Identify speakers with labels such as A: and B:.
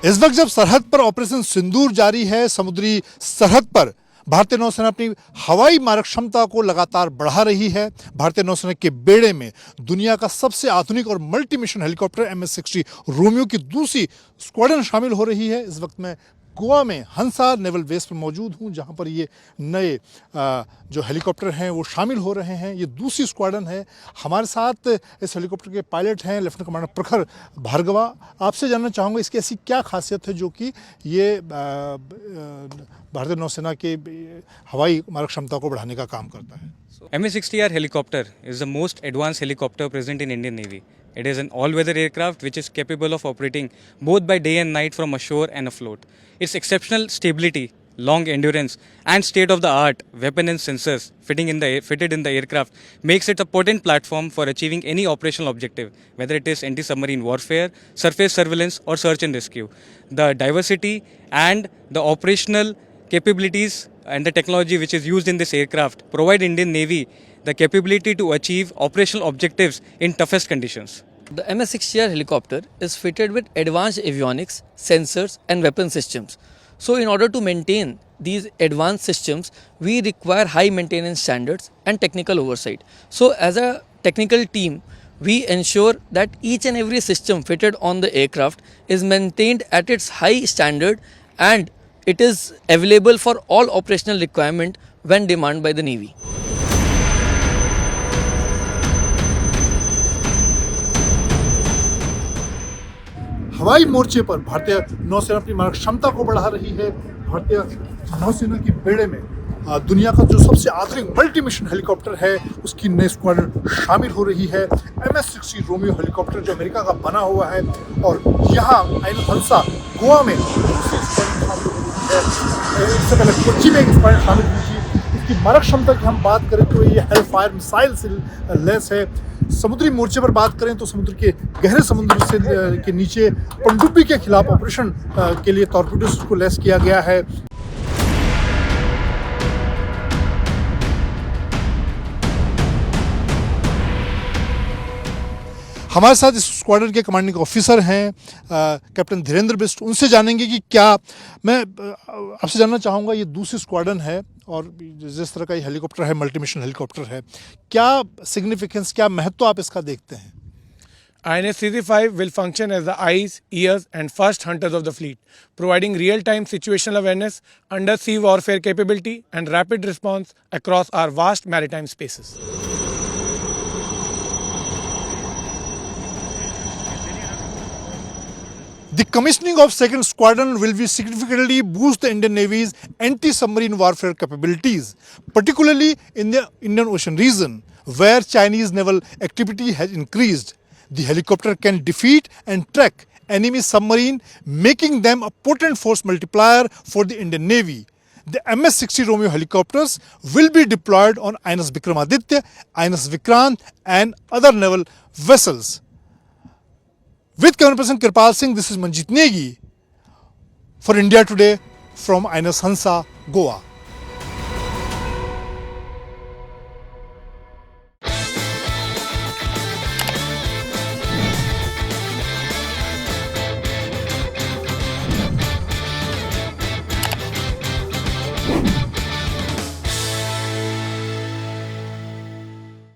A: इस वक्त जब सरहद पर ऑपरेशन सिंदूर जारी है, समुद्री सरहद पर भारतीय नौसेना अपनी हवाई मारक क्षमता को लगातार बढ़ा रही है। भारतीय नौसेना के बेड़े में दुनिया का सबसे आधुनिक और multi mission helicopter MS-60 Romeo की दूसरी स्क्वाड्रन शामिल हो रही है। इस वक्त मैं गोवा में हंसा नेवल बेस पर मौजूद हूं, जहां पर ये नए जो हेलीकॉप्टर हैं वो शामिल हो रहे हैं। ये दूसरी स्क्वाड्रन है। हमारे साथ इस हेलीकॉप्टर के पायलट हैं लेफ्टिनेंट कमांडर प्रखर भार्गवा। आपसे जानना चाहूँगा इसकी ऐसी क्या खासियत है जो कि ये भारतीय नौसेना के हवाई मारक क्षमता को बढ़ाने का काम करता है।
B: MS-60R helicopter is the most advanced helicopter present in Indian Navy. It is an all-weather aircraft which is capable of operating both by day and night from ashore and afloat. Its exceptional stability, long endurance, and state-of-the-art weapon and sensors fitted in the aircraft makes it a potent platform for achieving any operational objective, whether it is anti-submarine warfare, surface surveillance, or search and rescue. The diversity and the operational capabilities and the technology which is used in this aircraft provide Indian Navy the capability to achieve operational objectives in toughest conditions.
C: The MS-60R helicopter is fitted with advanced avionics, sensors and weapon systems. So in order to maintain these advanced systems, we require high maintenance standards and technical oversight. So as a technical team, we ensure that each and every system fitted on the aircraft is maintained at its high standard and it is available for all operational requirement when demanded by the Navy.
A: हवाई मोर्चे पर भारतीय नौसेना अपनी मारक क्षमता को बढ़ा रही है। भारतीय नौसेना के बेड़े में दुनिया का जो सबसे आधुनिक मल्टी मिशन हेलीकॉप्टर है उसकी नई स्क्वाड्रन शामिल हो रही है। MS-60 रोमियो हेलीकॉप्टर जो अमेरिका का बना हुआ है और यहाँ आईएनएस हंसा गोवा में इससे पहले कोच्चि में एक स्क्वाड्रन शामिल हुई थी। इसकी मारक क्षमता की हम बात करें तो ये हेलफायर मिसाइल से लैस है। समुद्री मोर्चे पर बात करें तो समुद्र के गहरे समुद्र से के नीचे पनडुब्बी के खिलाफ ऑपरेशन के लिए टॉर्पीडोस को लैस किया गया है। हमारे साथ इस स्क्वाड्रन के कमांडिंग ऑफिसर हैं कैप्टन धीरेन्द्र बिष्ट। उनसे जानेंगे कि क्या मैं आपसे जानना चाहूँगा, ये दूसरी स्क्वाड्रन है और जिस तरह का ये हेलीकॉप्टर है, मल्टी मिशन हेलीकॉप्टर है, क्या सिग्निफिकेंस, क्या महत्व आप इसका देखते हैं?
D: INS-335 will function as the eyes, ears and first hunters of the fleet, providing real-time situational awareness, undersea warfare capability and rapid response across our vast maritime spaces.
A: The commissioning of second squadron will be significantly boost the Indian Navy's anti-submarine warfare capabilities, particularly in the Indian Ocean region, where Chinese naval activity has increased. The helicopter can defeat and track enemy submarine, making them a potent force multiplier for the Indian Navy. The MS-60 Romeo helicopters will be deployed on INS Vikramaditya, INS Vikrant and other naval vessels. With camera person Kirpal Singh, this is Manjit Negi for India Today from INS Hansa, Goa.